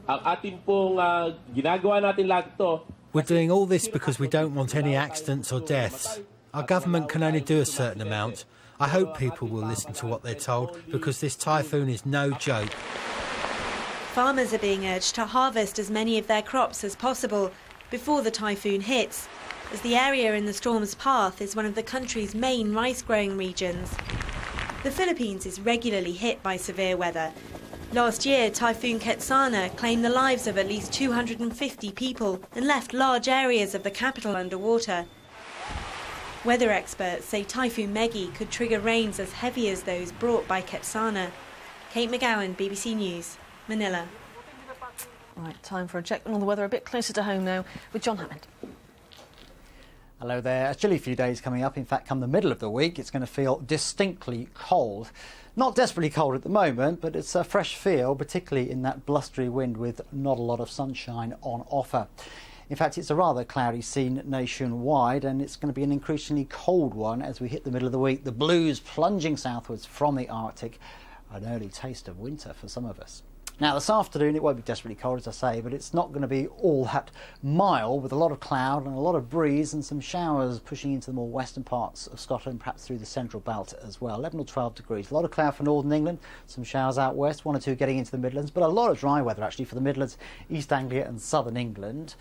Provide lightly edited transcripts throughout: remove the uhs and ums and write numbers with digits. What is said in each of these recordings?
Ang ating pong ginagawa natin lahat to. We're doing all this because we don't want any accidents or deaths. Our government can only do a certain amount. I hope people will listen to what they're told, because this typhoon is no joke. Farmers are being urged to harvest as many of their crops as possible before the typhoon hits, as the area in the storm's path is one of the country's main rice-growing regions. The Philippines is regularly hit by severe weather. Last year, Typhoon Ketsana claimed the lives of at least 250 people and left large areas of the capital underwater. Weather experts say Typhoon Meggy could trigger rains as heavy as those brought by Ketsana. Kate McGowan, BBC News, Manila. Right, time for a check on the weather a bit closer to home now with John Hammond. Hello there. A chilly few days coming up. In fact, come the middle of the week, it's going to feel distinctly cold. Not desperately cold at the moment, but it's a fresh feel, particularly in that blustery wind with not a lot of sunshine on offer. In fact, it's a rather cloudy scene nationwide, and it's going to be an increasingly cold one as we hit the middle of the week. The blues plunging southwards from the Arctic, an early taste of winter for some of us. Now, this afternoon, it won't be desperately cold, as I say, but it's not going to be all that mild, with a lot of cloud and a lot of breeze and some showers pushing into the more western parts of Scotland, perhaps through the central belt as well. 11 or 12 degrees. A lot of cloud for northern England, some showers out west, 1 or 2 getting into the Midlands, but a lot of dry weather, actually, for the Midlands, East Anglia and southern England.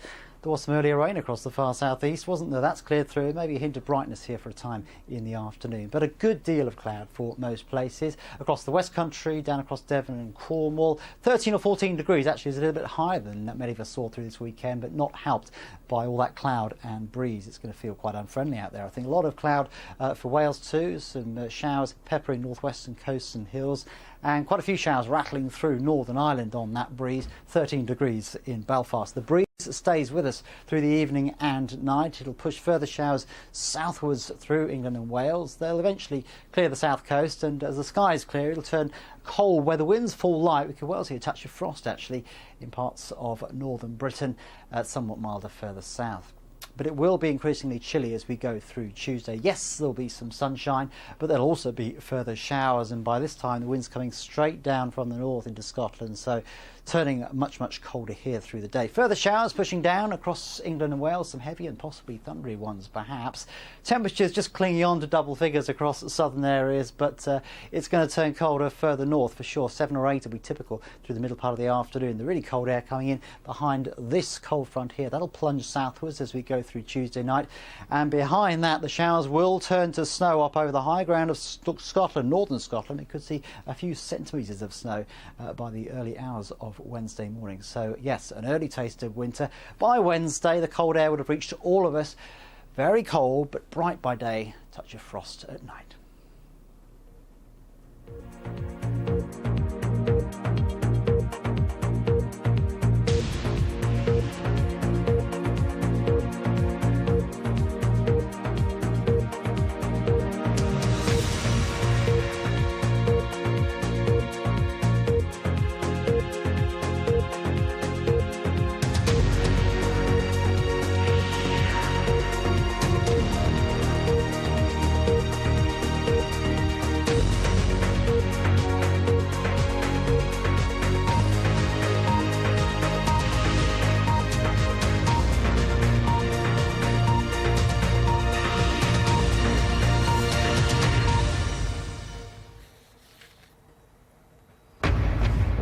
There was some earlier rain across the far southeast, wasn't there? That's cleared through. Maybe a hint of brightness here for a time in the afternoon. But a good deal of cloud for most places. Across the West Country, down across Devon and Cornwall. 13 or 14 degrees actually is a little bit higher than many of us saw through this weekend, but not helped by all that cloud and breeze. It's going to feel quite unfriendly out there. I think a lot of cloud for Wales too. Some showers peppering northwestern coasts and hills. And quite a few showers rattling through Northern Ireland on that breeze. 13 degrees in Belfast. The breeze stays with us through the evening and night. It'll push further showers southwards through England and Wales. They'll eventually clear the south coast, and as the skies clear, it'll turn cold where the winds fall light. We could well see a touch of frost actually in parts of northern Britain, somewhat milder further south. But it will be increasingly chilly as we go through Tuesday. Yes, there'll be some sunshine, but there'll also be further showers, and by this time the wind's coming straight down from the north into Scotland, so turning much, much colder here through the day. Further showers pushing down across England and Wales, some heavy and possibly thundery ones perhaps. Temperatures just clinging on to double figures across the southern areas, but it's going to turn colder further north for sure. 7 or 8 will be typical through the middle part of the afternoon. The really cold air coming in behind this cold front here. That'll plunge southwards as we go through Tuesday night, and behind that the showers will turn to snow up over the high ground of Scotland, northern Scotland. It could see a few centimetres of snow by the early hours of Wednesday morning. So yes, an early taste of winter. By Wednesday the cold air would have reached all of us. Very cold but bright by day, touch of frost at night.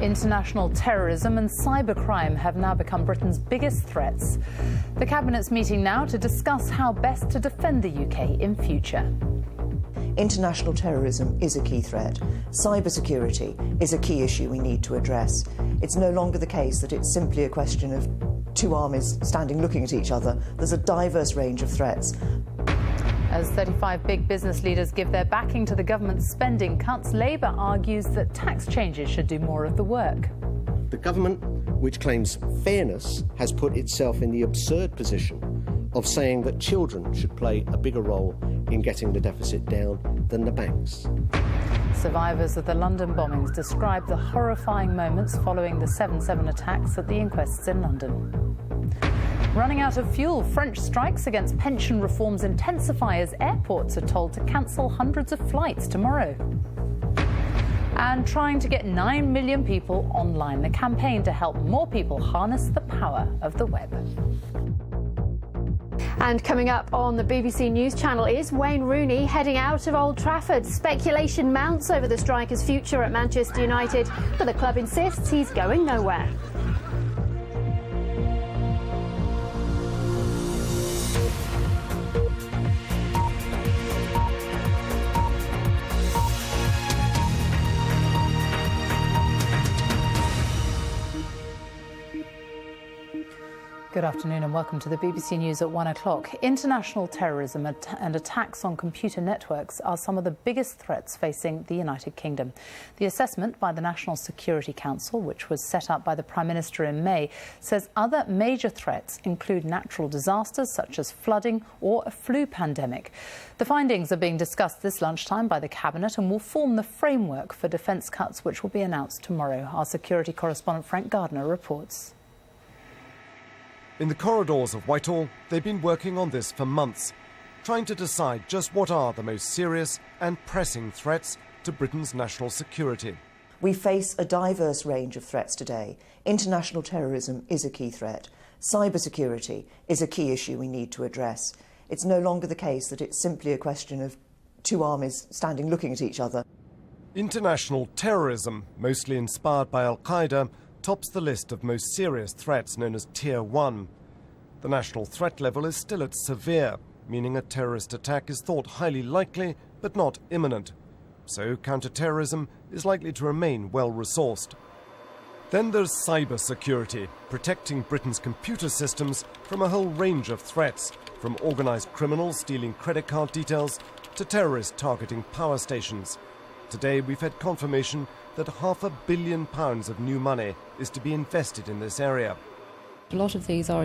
International terrorism and cybercrime have now become Britain's biggest threats. The Cabinet's meeting now to discuss how best to defend the UK in future. International terrorism is a key threat. Cybersecurity is a key issue we need to address. It's no longer the case that it's simply a question of two armies standing looking at each other. There's a diverse range of threats. As 35 big business leaders give their backing to the government's spending cuts, Labour argues that tax changes should do more of the work. The government, which claims fairness, has put itself in the absurd position of saying that children should play a bigger role in getting the deficit down than the banks. Survivors of the London bombings describe the horrifying moments following the 7/7 attacks at the inquests in London. Running out of fuel, French strikes against pension reforms intensify as airports are told to cancel hundreds of flights tomorrow. and trying to get 9 million people online. The campaign to help more people harness the power of the web. And coming up on the BBC News Channel is Wayne Rooney heading out of Old Trafford. Speculation mounts over the striker's future at Manchester United, but the club insists he's going nowhere. Good afternoon and welcome to the BBC News at 1 o'clock. International terrorism and attacks on computer networks are some of the biggest threats facing the United Kingdom. The assessment by the National Security Council, which was set up by the Prime Minister in May, says other major threats include natural disasters such as flooding or a flu pandemic. The findings are being discussed this lunchtime by the Cabinet and will form the framework for defence cuts, which will be announced tomorrow. Our security correspondent Frank Gardner reports. In the corridors of Whitehall, they've been working on this for months, trying to decide just what are the most serious and pressing threats to Britain's national security. We face a diverse range of threats today. International terrorism is a key threat. Cybersecurity is a key issue we need to address. It's no longer the case that it's simply a question of two armies standing looking at each other. International terrorism, mostly inspired by Al-Qaeda, tops the list of most serious threats known as Tier 1. The national threat level is still at severe, meaning a terrorist attack is thought highly likely but not imminent. So counter-terrorism is likely to remain well-resourced. Then there's cybersecurity, protecting Britain's computer systems from a whole range of threats, from organised criminals stealing credit card details to terrorists targeting power stations. Today we've had confirmation that £500 million of new money is to be invested in this area. A lot of these are